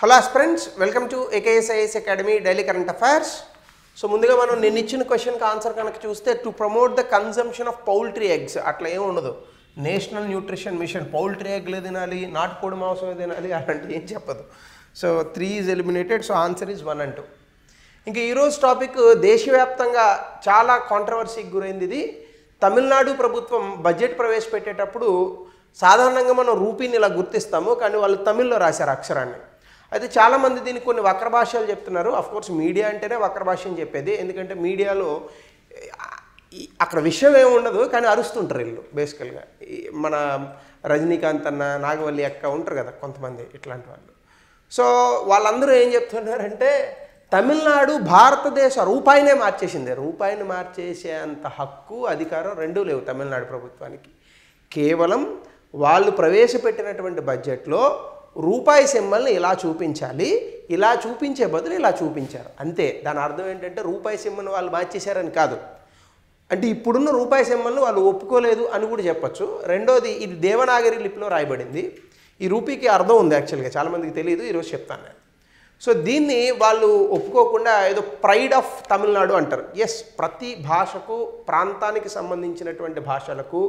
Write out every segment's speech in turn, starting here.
Hello friends, welcome to AKSIS academy daily current affairs. So ముందుగా మనం నిన్న ఇచ్చిన క్వశ్చన్కి ఆన్సర్ కనుక చూస్తే to promote the consumption of poultry eggs అట్లా ఏమి ఉండదు. నేషనల్ న్యూట్రిషన్ మిషన్ పౌల్ట్రీ ఎగ్లే తినాలి, నాటుకోడి మాంసమే తినాలి అలాంటివి ఏం చెప్పదు. So 3 is eliminated. So answer is 1 and 2. ఇంకా ఈరోజు టాపిక్ దేశవ్యాప్తంగా చాలా కాంట్రవర్సీకి గురైంది. ఇది తమిళనాడు ప్రభుత్వం బడ్జెట్ ప్రవేశపెట్టేటప్పుడు సాధారణంగా మనం రూపీని ఇలా గుర్తిస్తాము, కానీ వాళ్ళు తమిళ్లో రాశారు అక్షరాన్ని. అయితే చాలామంది దీనికి కొన్ని వక్ర భాషలు చెప్తున్నారు. అఫ్కోర్స్ మీడియా అంటేనే వక్ర భాష అని చెప్పేది, ఎందుకంటే మీడియాలో అక్కడ విషయం ఏమి ఉండదు, కానీ అరుస్తుంటారు వీళ్ళు బేసికల్గా. మన రజనీకాంత్ అన్న, నాగవల్లి అక్క ఉంటారు కదా కొంతమంది ఇట్లాంటి వాళ్ళు. సో వాళ్ళందరూ ఏం చెప్తున్నారంటే తమిళనాడు భారతదేశ రూపాయినే మార్చేసింది. రూపాయిని మార్చేసే అంత హక్కు, అధికారం రెండూ లేవు తమిళనాడు ప్రభుత్వానికి. కేవలం వాళ్ళు ప్రవేశపెట్టినటువంటి బడ్జెట్లో రూపాయి సింబల్ని ఇలా చూపించాలి, ఇలా చూపించే బదులు ఇలా చూపించారు అంతే. దాని అర్థం ఏంటంటే రూపాయి సింబల్ని వాళ్ళు మార్చేశారని కాదు, అంటే ఇప్పుడున్న రూపాయి సింబల్ని వాళ్ళు ఒప్పుకోలేదు అని కూడా చెప్పచ్చు. రెండోది, ఇది దేవనాగరి లిపిలో రాయబడింది. ఈ రూపీకి అర్థం ఉంది యాక్చువల్గా, చాలామందికి తెలియదు, ఈరోజు చెప్తాను నేను. సో దీన్ని వాళ్ళు ఒప్పుకోకుండా ఏదో ప్రైడ్ ఆఫ్ తమిళనాడు అంటారు. ఎస్, ప్రతి భాషకు, ప్రాంతానికి సంబంధించినటువంటి భాషలకు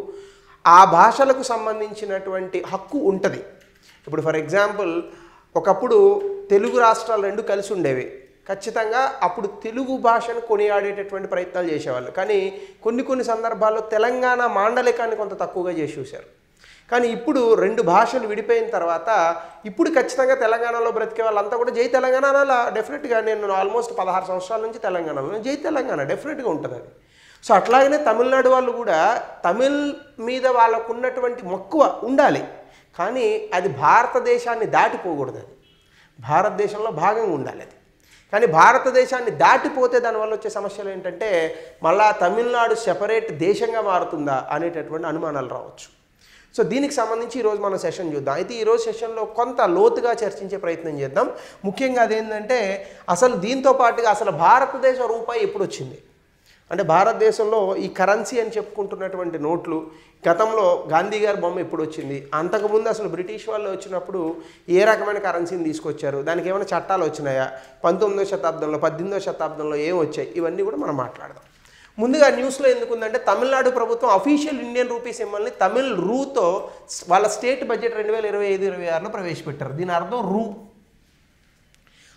ఆ భాషలకు సంబంధించినటువంటి హక్కు ఉంటుంది. ఇప్పుడు ఫర్ ఎగ్జాంపుల్, ఒకప్పుడు తెలుగు రాష్ట్రాలు రెండు కలిసి ఉండేవి. ఖచ్చితంగా అప్పుడు తెలుగు భాషను కొనియాడేటటువంటి ప్రయత్నాలు చేసేవాళ్ళు, కానీ కొన్ని సందర్భాల్లో తెలంగాణ మాండలికాన్ని కొంత తక్కువగా చేసి చూశారు. కానీ ఇప్పుడు రెండు భాషలు విడిపోయిన తర్వాత ఇప్పుడు ఖచ్చితంగా తెలంగాణలో బ్రతికే వాళ్ళంతా కూడా జై తెలంగాణ అలా డెఫినెట్గా. నేను ఆల్మోస్ట్ 16 సంవత్సరాల నుంచి తెలంగాణలో, జై తెలంగాణ డెఫినెట్గా ఉంటుంది అది. సో అట్లాగనే తమిళనాడు వాళ్ళు కూడా తమిళ్ మీద వాళ్ళకు ఉన్నటువంటి మక్కువ ఉండాలి, కానీ అది భారతదేశాన్ని దాటిపోకూడదు. అది భారతదేశంలో భాగంగా ఉండాలి అది. కానీ భారతదేశాన్ని దాటిపోతే దానివల్ల వచ్చే సమస్యలు ఏంటంటే మళ్ళా తమిళనాడు సెపరేట్ దేశంగా మారుతుందా అనేటటువంటి అనుమానాలు రావచ్చు. సో దీనికి సంబంధించి ఈరోజు మనం సెషన్ చూద్దాం. అయితే ఈరోజు సెషన్లో కొంత లోతుగా చర్చించే ప్రయత్నం చేద్దాం. ముఖ్యంగా అదేంటంటే అసలు దీంతో పాటుగా అసలు భారతదేశ రూపాయి ఎప్పుడు వచ్చింది, అంటే భారతదేశంలో ఈ కరెన్సీ అని చెప్పుకుంటున్నటువంటి నోట్లు గతంలో గాంధీ గారి బొమ్మ ఎప్పుడు వచ్చింది, అంతకుముందు అసలు బ్రిటిష్ వాళ్ళు వచ్చినప్పుడు ఏ రకమైన కరెన్సీని తీసుకొచ్చారు, దానికి ఏమైనా చట్టాలు వచ్చినాయా, 19వ శతాబ్దంలో 18వ శతాబ్దంలో ఏం వచ్చాయి, ఇవన్నీ కూడా మనం మాట్లాడదాం. ముందుగా న్యూస్లో ఎందుకుందంటే తమిళనాడు ప్రభుత్వం అఫీషియల్ ఇండియన్ రూపీ సింబల్ని తమిళ్ రూతో వాళ్ళ స్టేట్ బడ్జెట్ 2025-26లో ప్రవేశపెట్టారు. దీని అర్థం రూ.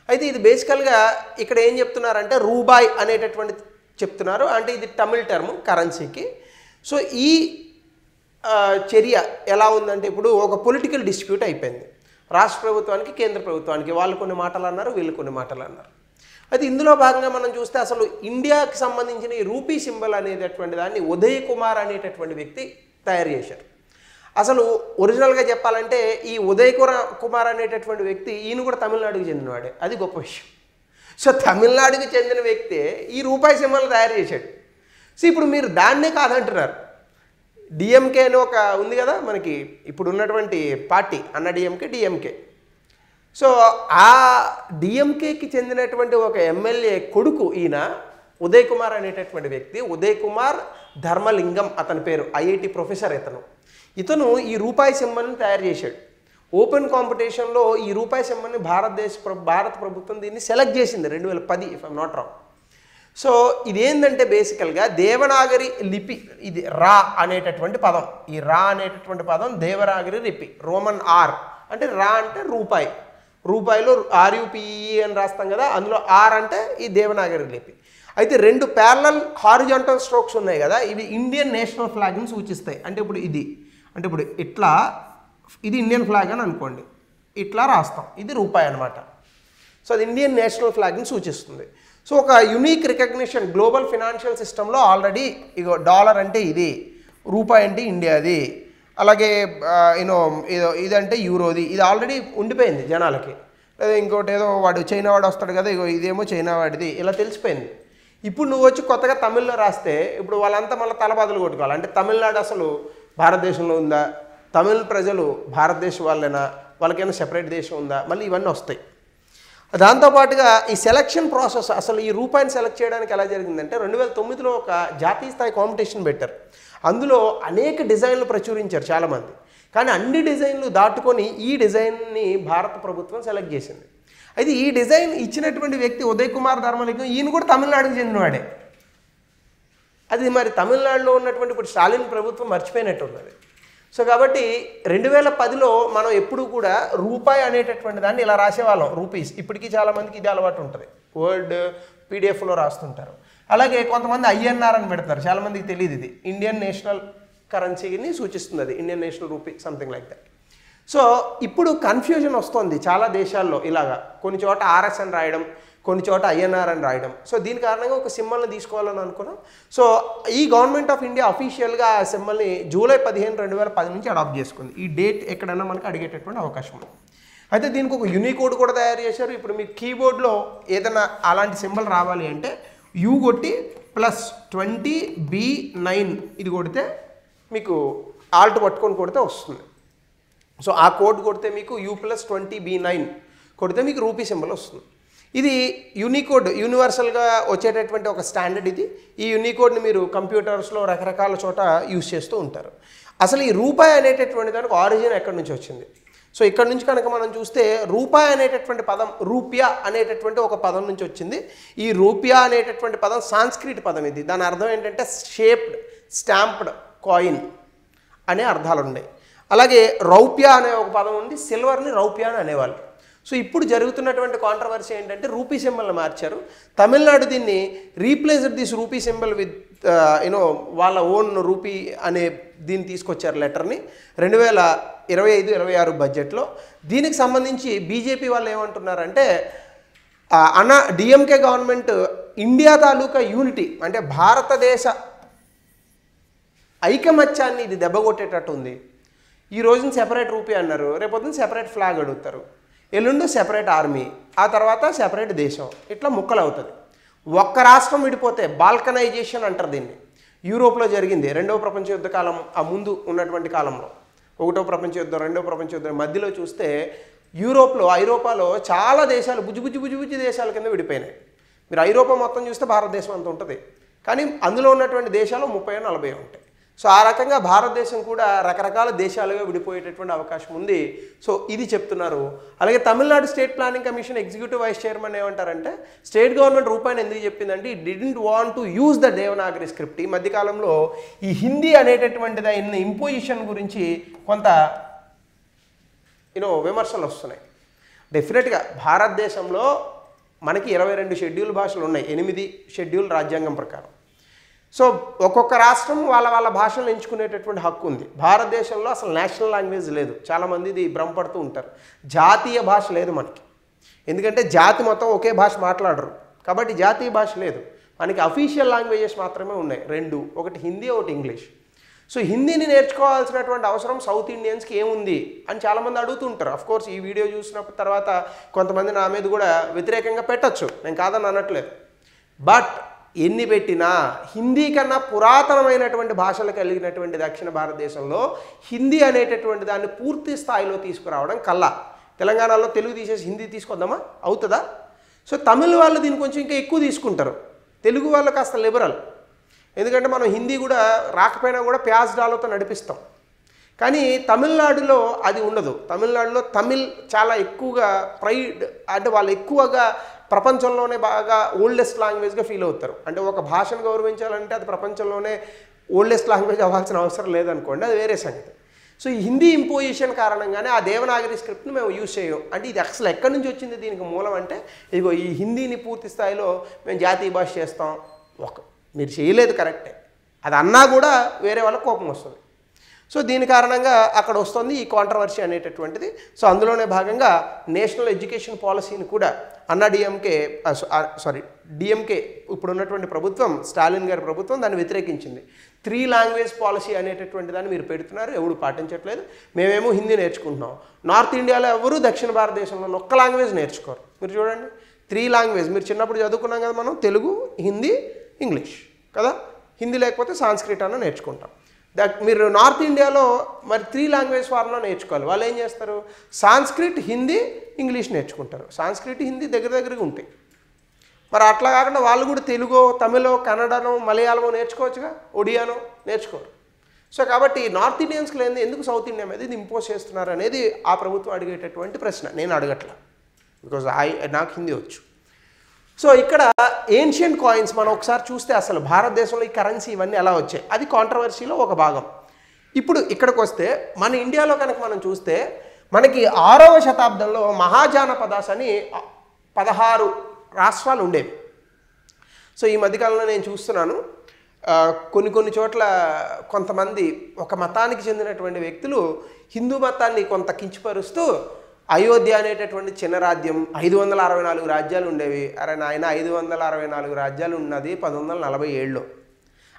అయితే ఇది బేసికల్గా ఇక్కడ ఏం చెప్తున్నారంటే రూబాయ్ అనేటటువంటి చెప్తున్నారు, అంటే ఇది తమిళ్ టర్మ్ కరెన్సీకి. సో ఈ చర్య ఎలా ఉందంటే ఇప్పుడు ఒక పొలిటికల్ డిస్ప్యూట్ అయిపోయింది రాష్ట్ర ప్రభుత్వానికి, కేంద్ర ప్రభుత్వానికి. వాళ్ళు కొన్ని మాటలు అన్నారు, వీళ్ళు కొన్ని మాటలు అన్నారు. అయితే ఇందులో భాగంగా మనం చూస్తే అసలు ఇండియాకి సంబంధించిన ఈ రూపీ సింబల్ అనేటటువంటి దాన్ని ఉదయ్ కుమార్ అనేటటువంటి వ్యక్తి తయారు చేశారు. అసలు ఒరిజినల్గా చెప్పాలంటే ఈ ఉదయ్ కుమార్ అనేటటువంటి వ్యక్తి ఈయన కూడా తమిళనాడుకి చెందినవాడే, అది గొప్ప విషయం. సో తమిళనాడుకి చెందిన వ్యక్తే ఈ రూపాయి సింబల్ తయారు చేశాడు. సో ఇప్పుడు మీరు దాన్నే కాదంటున్నారు. డిఎంకే అని ఒక ఉంది కదా మనకి ఇప్పుడు ఉన్నటువంటి పార్టీ, అన్న డిఎంకే. సో ఆ డిఎంకేకి చెందినటువంటి ఒక ఎమ్మెల్యే కొడుకు ఈయన ఉదయ్ కుమార్ అనేటటువంటి వ్యక్తి. ఉదయ్ కుమార్ ధర్మలింగం అతని పేరు, ఐఐటి ప్రొఫెసర్ ఇతను ఈ రూపాయి సింబల్ని తయారు చేశాడు. ఓపెన్ కాంపిటీషన్లో ఈ రూపాయి సింబల్ని భారత ప్రభుత్వం దీన్ని సెలెక్ట్ చేసింది 2010 if I'm not wrong. So ఇదేంటంటే బేసికల్గా దేవనాగరి లిపి, ఇది రా అనేటటువంటి పదం. ఈ రా అనేటటువంటి పదం దేవనాగరి లిపి, రోమన్ ఆర్ అంటే రా అంటే రూపాయి, రూపాయిలో RUPE అని రాస్తాం కదా, అందులో ఆర్ అంటే ఈ దేవనాగరి లిపి. అయితే 2 ప్యారలల్ హారిజాంటల్ స్ట్రోక్స్ ఉన్నాయి కదా, ఇవి ఇండియన్ నేషనల్ ఫ్లాగ్ని సూచిస్తాయి. అంటే ఇప్పుడు ఇది, అంటే ఇప్పుడు ఇట్లా ఇది ఇండియన్ ఫ్లాగ్ అని అనుకోండి, ఇట్లా రాస్తాం, ఇది రూపాయి అనమాట. సో అది ఇండియన్ నేషనల్ ఫ్లాగ్ని సూచిస్తుంది. సో ఒక యునీక్ రికగ్నిషన్ గ్లోబల్ ఫినాన్షియల్ సిస్టంలో ఆల్రెడీ ఇగో డాలర్ అంటే ఇది, రూపాయి అంటే ఇండియాది, అలాగే ఇదంటే యూరోది, ఇది ఆల్రెడీ ఉండిపోయింది జనాలకి. లేదా ఇంకోటి ఏదో వాడు చైనా వాడు వస్తాడు కదా, ఇగో ఇదేమో చైనా వాడిది, ఇలా తెలిసిపోయింది. ఇప్పుడు నువ్వు వచ్చి కొత్తగా తమిళ్లో రాస్తే ఇప్పుడు వాళ్ళంతా మళ్ళీ తలబాదులు కొట్టుకోవాలి. అంటే తమిళనాడు అసలు భారతదేశంలో ఉందా, తమిళ్ ప్రజలు భారతదేశం వాళ్ళేనా, వాళ్ళకైనా సెపరేట్ దేశం ఉందా, మళ్ళీ ఇవన్నీ వస్తాయి. దాంతోపాటుగా ఈ సెలక్షన్ ప్రాసెస్, అసలు ఈ రూపాయిని సెలెక్ట్ చేయడానికి ఎలా జరిగిందంటే 2009లో ఒక జాతీయ స్థాయి కాంపిటీషన్ పెట్టారు. అందులో అనేక డిజైన్లు ప్రచురించారు చాలామంది, కానీ అన్ని డిజైన్లు దాటుకొని ఈ డిజైన్ని భారత ప్రభుత్వం సెలెక్ట్ చేసింది. అయితే ఈ డిజైన్ ఇచ్చినటువంటి వ్యక్తి ఉదయ్ కుమార్ ధర్మలింగం, ఈయన కూడా తమిళనాడుకి చెందినవాడే. అది మరి తమిళనాడులో ఉన్నటువంటి ఇప్పుడు స్టాలిన్ ప్రభుత్వం మర్చిపోయినట్టు ఉన్నది. సో కాబట్టి 2010లో మనం ఎప్పుడు కూడా రూపాయి అనేటటువంటి దాన్ని ఇలా రాసేవాళ్ళం, రూపీస్. ఇప్పటికీ చాలామందికి ఇది అలవాటు ఉంటుంది, వర్డ్ పీడిఎఫ్లో రాస్తుంటారు. అలాగే కొంతమంది ఐఎన్ఆర్ అని పెడతారు, చాలామందికి తెలియదు. ఇది ఇండియన్ నేషనల్ కరెన్సీని సూచిస్తుంది, అది Indian national rupee something like that. So ఇప్పుడు కన్ఫ్యూజన్ వస్తుంది చాలా దేశాల్లో ఇలాగా, కొన్ని చోట ఆర్ఎస్ అని రాయడం, కొన్ని చోట ఐఎన్ఆర్ అని రాయడం. సో దీని కారణంగా ఒక సింబల్ని తీసుకోవాలని అనుకున్నాం. సో ఈ గవర్నమెంట్ ఆఫ్ ఇండియా అఫీషియల్గా ఆ సింబల్ని జూలై 15, 2010 నుంచి అడాప్ట్ చేసుకుంది. ఈ డేట్ ఎక్కడైనా మనకు అడిగేటటువంటి అవకాశం ఉంది. అయితే దీనికి ఒక యూనికోడ్ కూడా తయారు చేశారు. ఇప్పుడు మీ కీబోర్డ్లో ఏదైనా అలాంటి సింబల్ రావాలి అంటే యూ కొట్టి +20B9 ఇది కొడితే మీకు ఆల్ట్ పట్టుకొని కొడితే వస్తుంది. సో ఆ కోడ్ కొడితే మీకు U+20B9 కొడితే మీకు రూపీ సింబల్ వస్తుంది. ఇది యూనికోడ్, యూనివర్సల్గా వచ్చేటటువంటి ఒక స్టాండర్డ్ ఇది. ఈ యూనికోడ్ని మీరు కంప్యూటర్స్లో రకరకాల చోట యూజ్ చేస్తూ ఉంటారు. అసలు ఈ రూపాయి అనేటటువంటి దానికి ఆరిజిన్ ఎక్కడి నుంచి వచ్చింది? సో ఇక్కడ నుంచి కనుక మనం చూస్తే రూపాయి అనేటటువంటి పదం రూపియా అనేటటువంటి ఒక పదం నుంచి వచ్చింది. ఈ రూపియా అనేటటువంటి పదం సాంస్క్రిట్ పదం ఇది. దాని అర్థం ఏంటంటే షేప్డ్, స్టాంప్డ్ కాయిన్ అనే అర్థాలు ఉన్నాయి. అలాగే రౌప్యా అనే ఒక పదం ఉంది, సిల్వర్ని రౌప్యా అని అనేవాళ్ళు. సో ఇప్పుడు జరుగుతున్నటువంటి కాంట్రవర్సీ ఏంటంటే రూపీ సింబల్ని మార్చారు. తమిళనాడు దీన్ని replaced this rupee symbol with వాళ్ళ ఓన్ రూపీ అనే దీన్ని తీసుకొచ్చారు లెటర్ని 2025-26 బడ్జెట్లో. దీనికి సంబంధించి బీజేపీ వాళ్ళు ఏమంటున్నారంటే డిఎంకే గవర్నమెంట్ ఇండియా తాలూకా యూనిటీ అంటే భారతదేశ ఐకమత్యాన్ని ఇది దెబ్బకొట్టేటట్టు ఉంది. ఈ రోజున సెపరేట్ రూపీ అన్నారు, రేపొద్దున సెపరేట్ ఫ్లాగ్ అడుగుతారు, ఎల్లుండి సెపరేట్ ఆర్మీ, ఆ తర్వాత సెపరేట్ దేశం, ఇట్లా ముక్కలు అవుతుంది. ఒక్క రాష్ట్రం విడిపోతే బాల్కనైజేషన్ అంటారు దీన్ని. యూరోప్లో జరిగింది 2వ ప్రపంచ యుద్ధ కాలం ఆ ముందు ఉన్నటువంటి కాలంలో. 1వ ప్రపంచ యుద్ధం, 2వ ప్రపంచ యుద్ధం మధ్యలో చూస్తే యూరోప్లో, ఐరోపాలో చాలా దేశాలు బుజ్జి దేశాల కింద విడిపోయినాయి. మీరు ఐరోపా మొత్తం చూస్తే భారతదేశం అంత ఉంటుంది, కానీ అందులో ఉన్నటువంటి దేశాలు 30-40 ఉంటాయి. సో ఆ రకంగా భారతదేశం కూడా రకరకాల దేశాలుగా విడిపోయేటటువంటి అవకాశం ఉంది. సో ఇది చెప్తున్నారు. అలాగే Tamil Nadu state planning commission executive vice chairman ఏమంటారంటే స్టేట్ గవర్నమెంట్ రూపాయిని ఎందుకు చెప్పిందంటే it didn't want to use the Devanagari script. ఈ మధ్యకాలంలో ఈ హిందీ అనేటటువంటిది ఇంపోజిషన్ గురించి కొంత విమర్శలు వస్తున్నాయి. డెఫినెట్గా భారతదేశంలో మనకి 22 షెడ్యూల్ భాషలు ఉన్నాయి, 8 షెడ్యూల్ రాజ్యాంగం ప్రకారం. సో ఒక్కొక్క రాష్ట్రం వాళ్ళ భాషలు ఎంచుకునేటటువంటి హక్కు ఉంది. భారతదేశంలో అసలు నేషనల్ లాంగ్వేజ్ లేదు. చాలామంది ఇది భ్రమపడుతూ ఉంటారు. జాతీయ భాష లేదు మనకి, ఎందుకంటే జాతి మొత్తం ఒకే భాష మాట్లాడరు కాబట్టి జాతీయ భాష లేదు. మనకి అఫీషియల్ లాంగ్వేజెస్ మాత్రమే ఉన్నాయి 2, ఒకటి హిందీ, ఒకటి ఇంగ్లీష్. సో హిందీని నేర్చుకోవాల్సినటువంటి అవసరం సౌత్ ఇండియన్స్కి ఏముంది అని చాలామంది అడుగుతుంటారు. అఫ్కోర్స్ ఈ వీడియో చూసినప్పుడు తర్వాత కొంతమంది నా మీద కూడా వ్యతిరేకంగా పెట్టచ్చు, నేను కాదని అనట్లేదు. బట్ ఎన్ని పెట్టినా హిందీ కన్నా పురాతనమైనటువంటి భాషలు కలిగినటువంటి దక్షిణ భారతదేశంలో హిందీ అనేటటువంటి దాన్ని పూర్తి స్థాయిలో తీసుకురావడం కల్లా. తెలంగాణలో తెలుగు తీసేసి హిందీ తీసుకొద్దామా? అవుతుందా? సో తమిళ వాళ్ళు దీన్ని కొంచెం ఇంకా ఎక్కువ తీసుకుంటారు, తెలుగు వాళ్ళు కాస్త లిబరల్. ఎందుకంటే మనం హిందీ కూడా రాకపోయినా కూడా ప్యాజ్ డాలతో నడిపిస్తాం. కానీ తమిళనాడులో అది ఉండదు. తమిళనాడులో తమిళ్ చాలా ఎక్కువగా ప్రైడ్, అంటే వాళ్ళు ఎక్కువగా ప్రపంచంలోనే బాగా ఓల్డెస్ట్ లాంగ్వేజ్గా ఫీల్ అవుతారు. అంటే ఒక భాషను గౌరవించాలంటే అది ప్రపంచంలోనే ఓల్డెస్ట్ లాంగ్వేజ్ అవ్వాల్సిన అవసరం లేదనుకోండి, అది వేరే సంగతి. సో ఈ హిందీ ఇంపోజిషన్ కారణంగానే ఆ దేవనాగరి స్క్రిప్ట్ని మేము యూజ్ చేయం. అంటే ఇది అసలు ఎక్కడి నుంచి వచ్చింది దీనికి మూలం అంటే ఇదిగో ఈ హిందీని పూర్తి స్థాయిలో మేము జాతీయ భాష చేస్తాం. మీరు చేయలేదు కరెక్టే, అది అన్నా కూడా వేరే వాళ్ళకి కోపం వస్తుంది. సో దీని కారణంగా అక్కడ వస్తుంది ఈ కాంట్రవర్సీ అనేటటువంటిది. సో అందులోనే భాగంగా నేషనల్ ఎడ్యుకేషన్ పాలసీని కూడా డిఎంకే ఇప్పుడు ఉన్నటువంటి ప్రభుత్వం, స్టాలిన్ గారి ప్రభుత్వం దాన్ని వ్యతిరేకించింది. 3 లాంగ్వేజ్ పాలసీ అనేటటువంటి దాన్ని మీరు పెడుతున్నారు, ఎవరు పాటించట్లేదు. మేమేమో హిందీ నేర్చుకుంటున్నాం. నార్త్ ఇండియాలో ఎవరు దక్షిణ భారతదేశంలో ఒక్క లాంగ్వేజ్ నేర్చుకోరు. మీరు చూడండి 3 లాంగ్వేజ్ మీరు చిన్నప్పుడు చదువుకున్నాం కదా మనం, తెలుగు, హిందీ, ఇంగ్లీష్ కదా. హిందీ లేకపోతే సాంస్క్రిట్ అన్న నేర్చుకుంటాం. మీరు నార్త్ ఇండియాలో మరి 3 లాంగ్వేజ్ ఫార్ములా నేర్చుకోవాలి. వాళ్ళు ఏం చేస్తారు? సాంస్క్రిట్, హిందీ, ఇంగ్లీష్ నేర్చుకుంటారు. సాంస్క్రిట్, హిందీ దగ్గరగా ఉంటాయి. మరి అట్లా కాకుండా వాళ్ళు కూడా తెలుగు, తమిళో, కన్నడనో, మలయాళమో నేర్చుకోవచ్చుగా, ఒడియానో నేర్చుకోరు. సో కాబట్టి నార్త్ ఇండియన్స్కి లేదు, ఎందుకు సౌత్ ఇండియా మీద ఇది ఇంపోజ్ చేస్తున్నారు అనేది ఆ ప్రభుత్వం అడిగేటటువంటి ప్రశ్న, నేను అడగట్లా. బికాజ్ నాకు హిందీ వచ్చు. సో ఇక్కడ ఏన్షియంట్ కాయిన్స్ మనం ఒకసారి చూస్తే అసలు భారతదేశంలో ఈ కరెన్సీ ఇవన్నీ ఎలా వచ్చాయి, అది కాంట్రవర్సీలో ఒక భాగం. ఇప్పుడు ఇక్కడికి వస్తే మన ఇండియాలో కనుక మనం చూస్తే మనకి 6వ శతాబ్దంలో మహాజానపదాస్ అని 16 రాష్ట్రాలు ఉండేవి. సో ఈ మధ్యకాలంలో నేను చూస్తున్నాను కొన్ని చోట్ల కొంతమంది ఒక మతానికి చెందినటువంటి వ్యక్తులు హిందూ మతాన్ని కొంత కించపరుస్తూ అయోధ్య అనేటటువంటి చిన్న రాజ్యం 564 రాజ్యాలు ఉండేవి. అరే నాయన 564 రాజ్యాలు ఉన్నది 1947లో.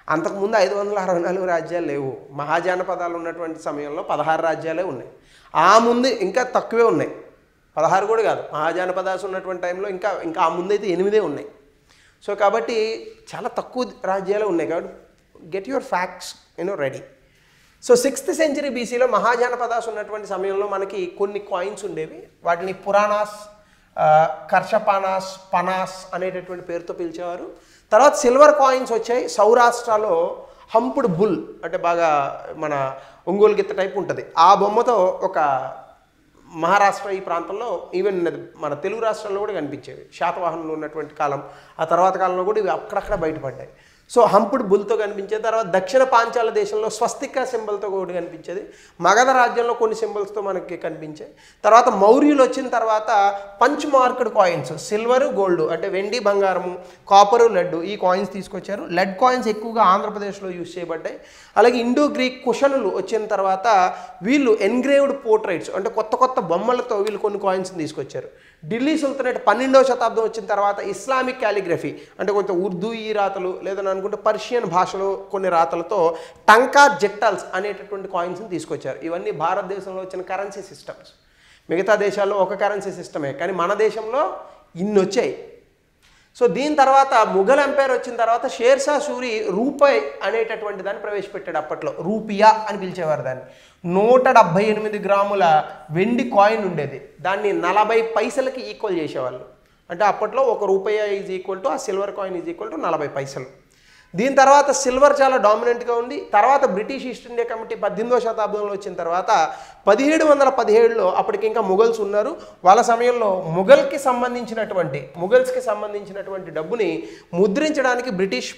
అంతకుముందు 564 రాజ్యాలు లేవు. మహాజానపదాలు ఉన్నటువంటి సమయంలో 16 రాజ్యాలే ఉన్నాయి. ఆ ముందు ఇంకా తక్కువే ఉన్నాయి, 16 కూడా కాదు. మహాజానపదాస్ ఉన్నటువంటి టైంలో ఇంకా ఆ ముందు అయితే 8 ఉన్నాయి. సో కాబట్టి చాలా తక్కువ రాజ్యాలే ఉన్నాయి. కాబట్టి get your facts ready. So 6th century BCలో mahajanapadas ఉన్నటువంటి సమయంలో మనకి కొన్ని కాయిన్స్ ఉండేవి. వాటిని పురాణాస్, కర్షపానాస్, పనాస్ అనేటటువంటి పేరుతో పిలిచేవారు. తర్వాత సిల్వర్ కాయిన్స్ వచ్చాయి. సౌరాష్ట్రలో హంపుడ్ బుల్ అంటే బాగా మన ఒంగోలు గిత్త టైప్ ఉంటుంది, ఆ బొమ్మతో ఒక మహారాష్ట్ర ఈ ప్రాంతంలో ఈవెన్ మన తెలుగు రాష్ట్రాల్లో కూడా కనిపించేవి. శాతవాహనులు ఉన్నటువంటి కాలం, ఆ తర్వాత కాలంలో కూడా ఇవి అక్కడక్కడ బయటపడ్డాయి. సో హంపుడ్ బుల్తో కనిపించేది. తర్వాత దక్షిణ పాంచాల దేశంలో స్వస్తిక సింబల్తో కూడా కనిపించేది. మగధ రాజ్యంలో కొన్ని సింబల్స్తో మనకి కనిపించాయి. తర్వాత మౌర్యులు వచ్చిన తర్వాత punch marked coins, silver, gold అంటే వెండి, బంగారము, కాపరు, లెడ్, ఈ కాయిన్స్ తీసుకొచ్చారు. లెడ్ కాయిన్స్ ఎక్కువగా ఆంధ్రప్రదేశ్లో యూజ్ చేయబడ్డాయి. అలాగే ఇండో గ్రీక్ కుషనులు వచ్చిన తర్వాత వీళ్ళు ఎన్గ్రేవ్డ్ పోర్ట్రైట్స్ అంటే కొత్త బొమ్మలతో వీళ్ళు కొన్ని కాయిన్స్ తీసుకొచ్చారు. ఢిల్లీ సుల్తనేట్ 12వ శతాబ్దం వచ్చిన తర్వాత ఇస్లామిక్ క్యాలిగ్రఫీ అంటే కొంచెం ఉర్దూ ఈ రాతలు లేదని అనుకుంటే పర్షియన్ భాషలో కొన్ని రాతలతో టంకా జెక్టల్స్ అనేటటువంటి కాయిన్స్ని తీసుకొచ్చారు. ఇవన్నీ భారతదేశంలో వచ్చిన కరెన్సీ సిస్టమ్స్. మిగతా దేశాల్లో ఒక కరెన్సీ సిస్టమే, కానీ మన దేశంలో ఇన్ని వచ్చాయి. సో దీని తర్వాత ముఘల్ ఎంపైర్ వచ్చిన తర్వాత షేర్షా సూరి రూపాయి అనేటటువంటి దాన్ని ప్రవేశపెట్టాడు. అప్పట్లో రూపియా అని పిలిచేవారు దాన్ని. 178 గ్రాముల వెండి కాయిన్ ఉండేది. దాన్ని 40 పైసలకి ఈక్వల్ చేసేవాళ్ళు. అంటే అప్పట్లో 1 రూపాయి ఈజ్ ఈక్వల్ టు ఆ silver coin is equal to 40 పైసలు. దీని తర్వాత సిల్వర్ చాలా డామినెంట్గా ఉంది. తర్వాత బ్రిటిష్ ఈస్ట్ ఇండియా కమిటీ 18వ శతాబ్దంలో వచ్చిన తర్వాత 1717లో అప్పటికి ఇంకా ముఘల్స్ ఉన్నారు. వాళ్ళ సమయంలో ముఘల్స్కి సంబంధించినటువంటి డబ్బుని ముద్రించడానికి బ్రిటిష్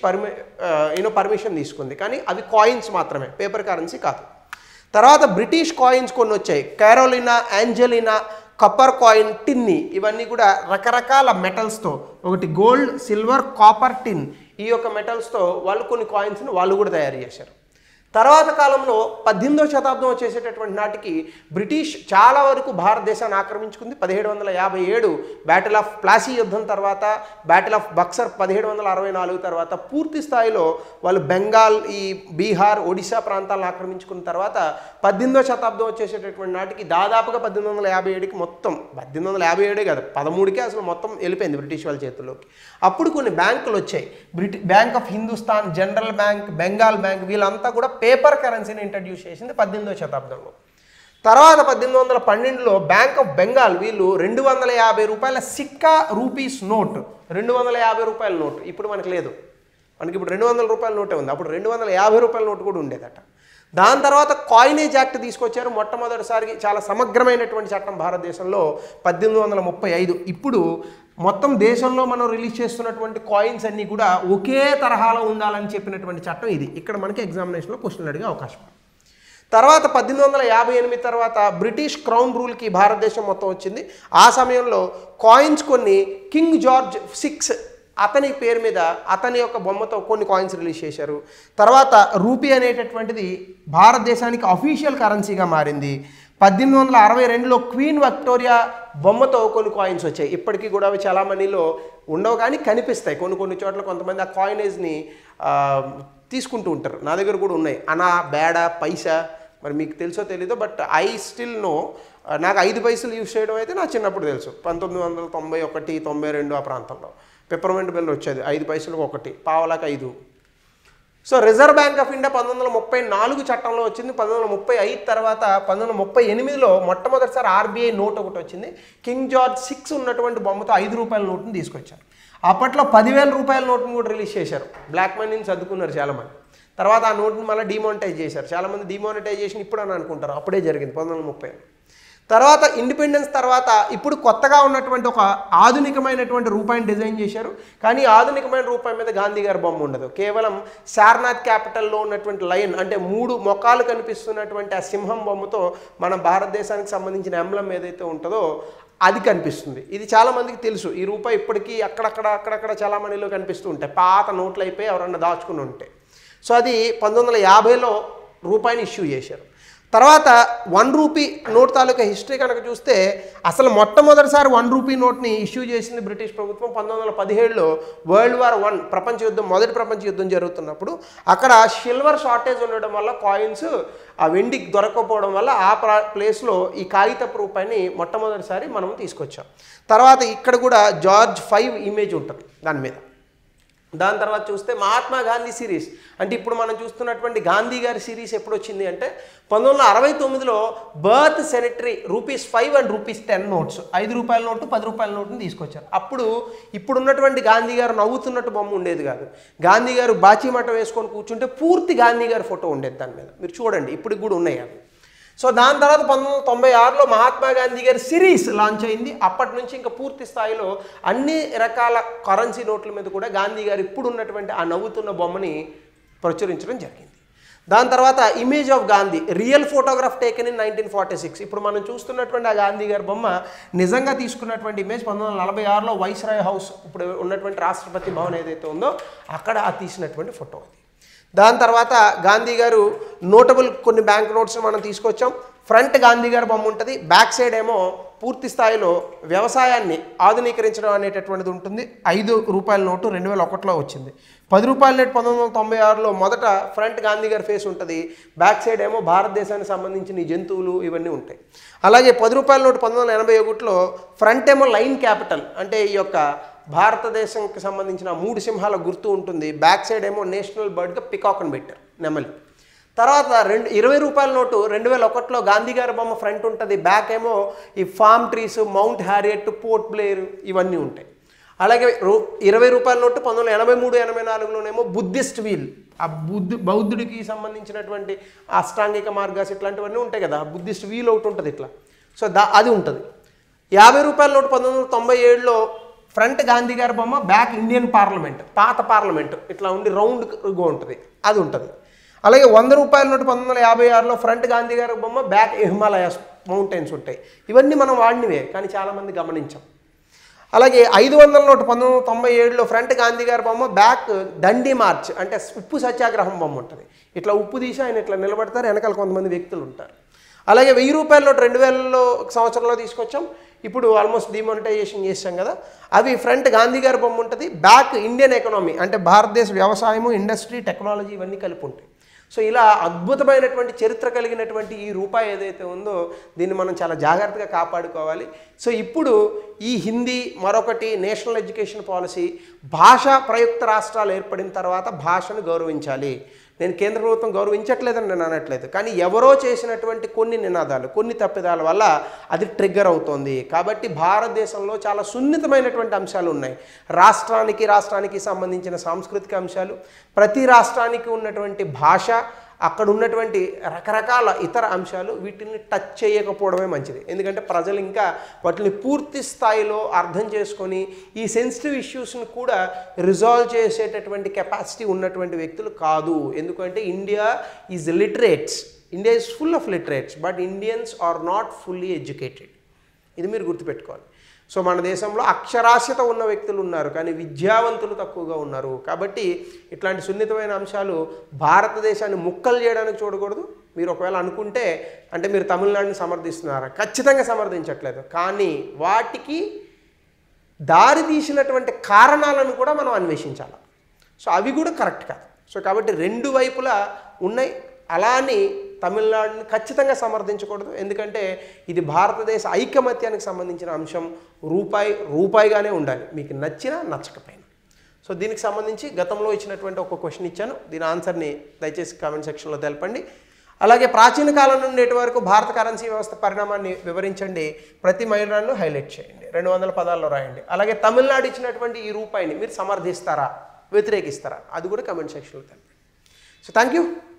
పర్మిషన్ తీసుకుంది. కానీ అవి కాయిన్స్ మాత్రమే, పేపర్ కరెన్సీ కాదు. తర్వాత బ్రిటిష్ కాయిన్స్ కొన్ని వచ్చాయి. క్యారోలినా, యాంజలినా, కప్పర్ కాయిన్, టిన్ని, ఇవన్నీ కూడా రకరకాల మెటల్స్తో, ఒకటి గోల్డ్, సిల్వర్, కాపర్, టిన్, ఈ యొక్క మెటల్స్తో వాళ్ళు కొన్ని కాయిన్స్ని వాళ్ళు కూడా తయారు చేశారు. తర్వాత కాలంలో 18వ శతాబ్దం వచ్చేసేటటువంటి నాటికి బ్రిటిష్ చాలా వరకు భారతదేశాన్ని ఆక్రమించుకుంది. 1757 బ్యాటిల్ ఆఫ్ ప్లాసీ యుద్ధం తర్వాత, బ్యాటిల్ ఆఫ్ బక్సర్ 1764 తర్వాత పూర్తి స్థాయిలో వాళ్ళు బెంగాల్, ఈ బీహార్, ఒడిశా ప్రాంతాలను ఆక్రమించుకున్న తర్వాత 18వ శతాబ్దం వచ్చేసేటటువంటి నాటికి దాదాపుగా 1857కి మొత్తం 1857 కాదు 13కే అసలు మొత్తం వెళ్ళిపోయింది బ్రిటిష్ వాళ్ళ చేతుల్లోకి. అప్పుడు కొన్ని బ్యాంకులు వచ్చాయి. Bank of Hindustan, general bank, Bengal bank, వీళ్ళంతా కూడా పేపర్ కరెన్సీని ఇంట్రడ్యూస్ చేసింది 18వ శతాబ్దంలో. తర్వాత 1812లో బ్యాంక్ ఆఫ్ బెంగాల్ వీళ్ళు 250 రూపాయల సిక్కా రూపీస్ నోట్, 250 రూపాయల నోట్ ఇప్పుడు మనకి లేదు. మనకి ఇప్పుడు 200 రూపాయల నోటే ఉంది. అప్పుడు 250 రూపాయల నోటు కూడా ఉండేదట. దాని తర్వాత కాయినేజ్ యాక్ట్ తీసుకొచ్చారు. మొట్టమొదటిసారి చాలా సమగ్రమైనటువంటి చట్టం భారతదేశంలో 1835. ఇప్పుడు మొత్తం దేశంలో మనం రిలీజ్ చేస్తున్నటువంటి కాయిన్స్ అన్నీ కూడా ఒకే తరహాలో ఉండాలని చెప్పినటువంటి చట్టం ఇది. ఇక్కడ మనకి ఎగ్జామినేషన్లో క్వశ్చన్లు అడిగే అవకాశం. తర్వాత 1858 తర్వాత బ్రిటిష్ క్రౌన్ రూల్కి భారతదేశం మొత్తం వచ్చింది. ఆ సమయంలో కాయిన్స్ కొన్ని కింగ్ జార్జ్ 6 అతని పేరు మీద అతని యొక్క బొమ్మతో కొన్ని కాయిన్స్ రిలీజ్ చేశారు. తర్వాత రూపీ అనేటటువంటిది భారతదేశానికి అఫీషియల్ కరెన్సీగా మారింది. 1862లో క్వీన్ విక్టోరియా బొమ్మతో కొన్ని కాయిన్స్ వచ్చాయి. ఇప్పటికీ కూడా అవి చాలా మనీలో ఉండవు కానీ కనిపిస్తాయి. కొన్ని చోట్ల కొంతమంది ఆ కాయినేజ్ని తీసుకుంటూ ఉంటారు. నా దగ్గర కూడా ఉన్నాయి. అనా, బేడ, పైసా, మరి మీకు తెలుసో తెలీదో, బట్ ఐ స్టిల్ నో. నాకు 5 పైసలు యూజ్ చేయడం అయితే నా చిన్నప్పుడు తెలుసు. 1991, 92 ఆ ప్రాంతంలో పెప్పర్మెంట్ బిల్ వచ్చేది 5 పైసలకు ఒకటి, పావలాకి 5. So reserve bank of India 1934 చట్టంలో వచ్చింది. 1935 తర్వాత 1938లో మొట్టమొదటిసారి ఆర్బీఐ నోట్ ఒకటి వచ్చింది. కింగ్ జార్జ్ 6 ఉన్నటువంటి బొమ్మతో 5 రూపాయల నోటుని తీసుకొచ్చారు. అప్పట్లో 10,000 రూపాయల నోటుని కూడా రిలీజ్ చేశారు. బ్లాక్ మనీని చదువుకున్నారు చాలామంది. తర్వాత ఆ నోటుని మళ్ళీ డిమానిటైజ్ చేశారు. చాలామంది డిమానిటైజేషన్ ఇప్పుడు అని అనుకుంటారు, అప్పుడే జరిగింది 1930. తర్వాత ఇండిపెండెన్స్ తర్వాత ఇప్పుడు కొత్తగా ఉన్నటువంటి ఒక ఆధునికమైనటువంటి రూపాయిని డిజైన్ చేశారు. కానీ ఆధునికమైన రూపాయి మీద గాంధీ గారి బొమ్మ ఉండదు. కేవలం సారనాథ్ క్యాపిటల్లో ఉన్నటువంటి లయన్ అంటే 3 మొఖాలు కనిపిస్తున్నటువంటి ఆ సింహం బొమ్మతో మన భారతదేశానికి సంబంధించిన ఎంబ్లం ఏదైతే ఉంటుందో అది కనిపిస్తుంది. ఇది చాలామందికి తెలుసు. ఈ రూపాయి ఇప్పటికీ అక్కడక్కడ చాలామందిలో కనిపిస్తూ ఉంటాయి. పాత నోట్లు అయిపోయి ఎవరన్నా దాచుకుని ఉంటే. సో అది 1950లో రూపాయిని ఇష్యూ చేశారు. తర్వాత 1 రూపీ నోట్ తాలూకా హిస్టరీ కనుక చూస్తే అసలు మొట్టమొదటిసారి 1 రూపీ నోట్ని ఇష్యూ చేసింది బ్రిటిష్ ప్రభుత్వం 1917లో వరల్డ్ వార్ I ప్రపంచ యుద్ధం, మొదటి ప్రపంచ యుద్ధం జరుగుతున్నప్పుడు. అక్కడ సిల్వర్ షార్టేజ్ ఉండడం వల్ల కాయిన్స్ ఆ వెండి దొరకకపోవడం వల్ల ఆ ప్లేస్లో ఈ కాగితపు రూపాయిని మొట్టమొదటిసారి మనం తీసుకొచ్చాం. తర్వాత ఇక్కడ కూడా జార్జ్ 5 ఇమేజ్ ఉంటుంది దాని మీద. దాని తర్వాత చూస్తే మహాత్మా గాంధీ సిరీస్ అంటే ఇప్పుడు మనం చూస్తున్నటువంటి గాంధీ గారి సిరీస్ ఎప్పుడు వచ్చింది అంటే 1969లో బర్త్ సెనిటరీ ₹5 అండ్ ₹10 నోట్స్, 5 రూపాయల నోటు 10 రూపాయల నోటుని తీసుకొచ్చారు. అప్పుడు ఇప్పుడున్నటువంటి గాంధీ గారు నవ్వుతున్నట్టు బొమ్మ ఉండేది కాదు. గాంధీ గారు బాచీమఠం వేసుకొని కూర్చుంటే పూర్తి గాంధీ గారి ఫోటో ఉండేది దాని మీద. మీరు చూడండి ఇప్పటికి కూడా ఉన్నాయి అవి. సో దాని తర్వాత 1996లో మహాత్మా గాంధీ గారి సిరీస్ లాంచ్ అయింది. అప్పటి నుంచి ఇంకా పూర్తి స్థాయిలో అన్ని రకాల కరెన్సీ నోట్ల మీద కూడా గాంధీ గారు ఇప్పుడు ఉన్నటువంటి ఆ నవ్వుతున్న బొమ్మని ప్రచురించడం జరిగింది. దాని తర్వాత image of Gandhi real photograph taken in 1946. ఇప్పుడు మనం చూస్తున్నటువంటి ఆ గాంధీ గారి బొమ్మ నిజంగా తీసుకున్నటువంటి ఇమేజ్ 1946లో వైస్రాయ్ హౌస్ ఇప్పుడు ఉన్నటువంటి రాష్ట్రపతి భవన్ ఏదైతే ఉందో అక్కడ తీసినటువంటి ఫోటో అది. దాని తర్వాత గాంధీ గారు నోటబుల్ కొన్ని బ్యాంక్ నోట్స్ మనం తీసుకొచ్చాం. ఫ్రంట్ గాంధీ గారి బొమ్మ ఉంటుంది, బ్యాక్ సైడ్ ఏమో పూర్తి స్థాయిలో వ్యవసాయాన్ని ఆధునీకరించడం అనేటటువంటిది ఉంటుంది. 5 రూపాయల నోటు 2001లో వచ్చింది. 10 రూపాయల నోటు 1996లో మొదట ఫ్రంట్ గాంధీ గారి ఫేస్ ఉంటుంది, బ్యాక్ సైడ్ ఏమో భారతదేశానికి సంబంధించిన జంతువులు ఇవన్నీ ఉంటాయి. అలాగే 10 రూపాయల నోటు 1981లో ఫ్రంట్ ఏమో లైన్ క్యాపిటల్ అంటే ఈ యొక్క భారతదేశంకి సంబంధించిన 3 సింహాల గుర్తు ఉంటుంది, బ్యాక్ సైడ్ ఏమో నేషనల్ బర్డ్గా పికాక్ అని పెట్టారు, నెమలి. తర్వాత 20 రూపాయల నోటు 2001లో గాంధీ గారి బొమ్మ ఫ్రంట్ ఉంటుంది, బ్యాక్ ఏమో ఈ ఫామ్ ట్రీస్, మౌంట్ హ్యారియట్, పోర్ట్ బ్లేర్ ఇవన్నీ ఉంటాయి. అలాగే 20 రూపాయల నోటు 1983-84లోనేమో బుద్ధిస్ట్ వీల్, ఆ బౌద్ధుడికి సంబంధించినటువంటి అష్టాంగిక మార్గాస్ ఇట్లాంటివన్నీ ఉంటాయి కదా, బుద్ధిస్ట్ వీల్ ఒకటి ఉంటుంది ఇట్లా. సో అది ఉంటుంది. 50 రూపాయల నోటు 1997లో ఫ్రంట్ గాంధీ గారి బొమ్మ, బ్యాక్ ఇండియన్ పార్లమెంట్, పాత పార్లమెంట్ ఇట్లా ఉండి రౌండ్గా ఉంటుంది, అది ఉంటుంది. అలాగే 100 రూపాయల నోటు 1956లో ఫ్రంట్ గాంధీ గారి బొమ్మ, బ్యాక్ హిమాలయాస్ మౌంటైన్స్ ఉంటాయి. ఇవన్నీ మనం వాడినవే కానీ చాలామంది గమనించాం. అలాగే 500 నోటు 1997లో ఫ్రంట్ గాంధీ గారి బొమ్మ, బ్యాక్ దండి మార్చ్ అంటే ఉప్పు సత్యాగ్రహం బొమ్మ ఉంటుంది. ఇట్లా ఉప్పు తీసి ఆయన ఇట్లా నిలబడతారు, వెనకాల కొంతమంది వ్యక్తులు ఉంటారు. అలాగే 1000 రూపాయల నోటు 2000 సంవత్సరంలో తీసుకొచ్చాం. ఇప్పుడు ఆల్మోస్ట్ డిమానిటైజేషన్ చేసాం కదా, అవి ఫ్రంట్ గాంధీ గారి బొమ్మ ఉంటుంది, బ్యాక్ ఇండియన్ ఎకనామీ అంటే భారతదేశ వ్యవసాయము, ఇండస్ట్రీ, టెక్నాలజీ ఇవన్నీ కలిపి ఉంటాయి. సో ఇలా అద్భుతమైనటువంటి చరిత్ర కలిగినటువంటి ఈ రూపాయి ఏదైతే ఉందో దీన్ని మనం చాలా జాగ్రత్తగా కాపాడుకోవాలి. సో ఇప్పుడు ఈ హిందీ, మరొకటి నేషనల్ ఎడ్యుకేషన్ పాలసీ, భాషా ప్రయుక్త రాష్ట్రాలు ఏర్పడిన తర్వాత భాషను గౌరవించాలి. నేను కేంద్ర ప్రభుత్వం గౌరవించట్లేదని నేను అనట్లేదు, కానీ ఎవరో చేసినటువంటి కొన్ని నినాదాలు, కొన్ని తప్పిదాల వల్ల అది ట్రిగ్గర్ అవుతోంది. కాబట్టి భారతదేశంలో చాలా సున్నితమైనటువంటి అంశాలు ఉన్నాయి. రాష్ట్రానికి సంబంధించిన సాంస్కృతిక అంశాలు, ప్రతి రాష్ట్రానికి ఉన్నటువంటి భాష, అక్కడ ఉన్నటువంటి రకరకాల ఇతర అంశాలు, వీటిని టచ్ చేయకపోవడమే మంచిది. ఎందుకంటే ప్రజలు ఇంకా వాటిని పూర్తి స్థాయిలో అర్థం చేసుకొని ఈ సెన్సిటివ్ ఇష్యూస్ని కూడా రిజాల్వ్ చేసేటటువంటి కెపాసిటీ ఉన్నటువంటి వ్యక్తులు కాదు. ఎందుకంటే India is literates, India is full of literates, but Indians are not fully educated. ఇది మీరు గుర్తుపెట్టుకోవాలి. సో మన దేశంలో అక్షరాస్యత ఉన్న వ్యక్తులు ఉన్నారు కానీ విద్యావంతులు తక్కువగా ఉన్నారు. కాబట్టి ఇట్లాంటి సున్నితమైన అంశాలు భారతదేశాన్ని ముక్కలు చేయడానికి చూడకూడదు. మీరు ఒకవేళ అనుకుంటే అంటే మీరు తమిళనాడుని సమర్థిస్తున్నారా? ఖచ్చితంగా సమర్థించట్లేదు, కానీ వాటికి దారి తీసినటువంటి కారణాలను కూడా మనం అన్వేషించాలి. సో అవి కూడా కరెక్ట్ కాదు. సో కాబట్టి 2 వైపులా ఉన్నాయి. అలా అని తమిళనాడుని ఖచ్చితంగా సమర్థించకూడదు, ఎందుకంటే ఇది భారతదేశ ఐకమత్యానికి సంబంధించిన అంశం. రూపాయిగానే ఉండాలి, మీకు నచ్చినా నచ్చకపోయినా. సో దీనికి సంబంధించి గతంలో ఇచ్చినటువంటి ఒక క్వశ్చన్ ఇచ్చాను, దీని ఆన్సర్ని దయచేసి కామెంట్ సెక్షన్లో తెలపండి. అలాగే ప్రాచీన కాలం నుండి నేటి వరకు భారత కరెన్సీ వ్యవస్థ పరిణామాన్ని వివరించండి, ప్రతి మైలురాయిని హైలైట్ చేయండి, 200 పదాల్లో రాయండి. అలాగే తమిళనాడు ఇచ్చినటువంటి ఈ రూపాయిని మీరు సమర్థిస్తారా, వ్యతిరేకిస్తారా, అది కూడా కామెంట్ సెక్షన్లో తెలపండి. So thank you.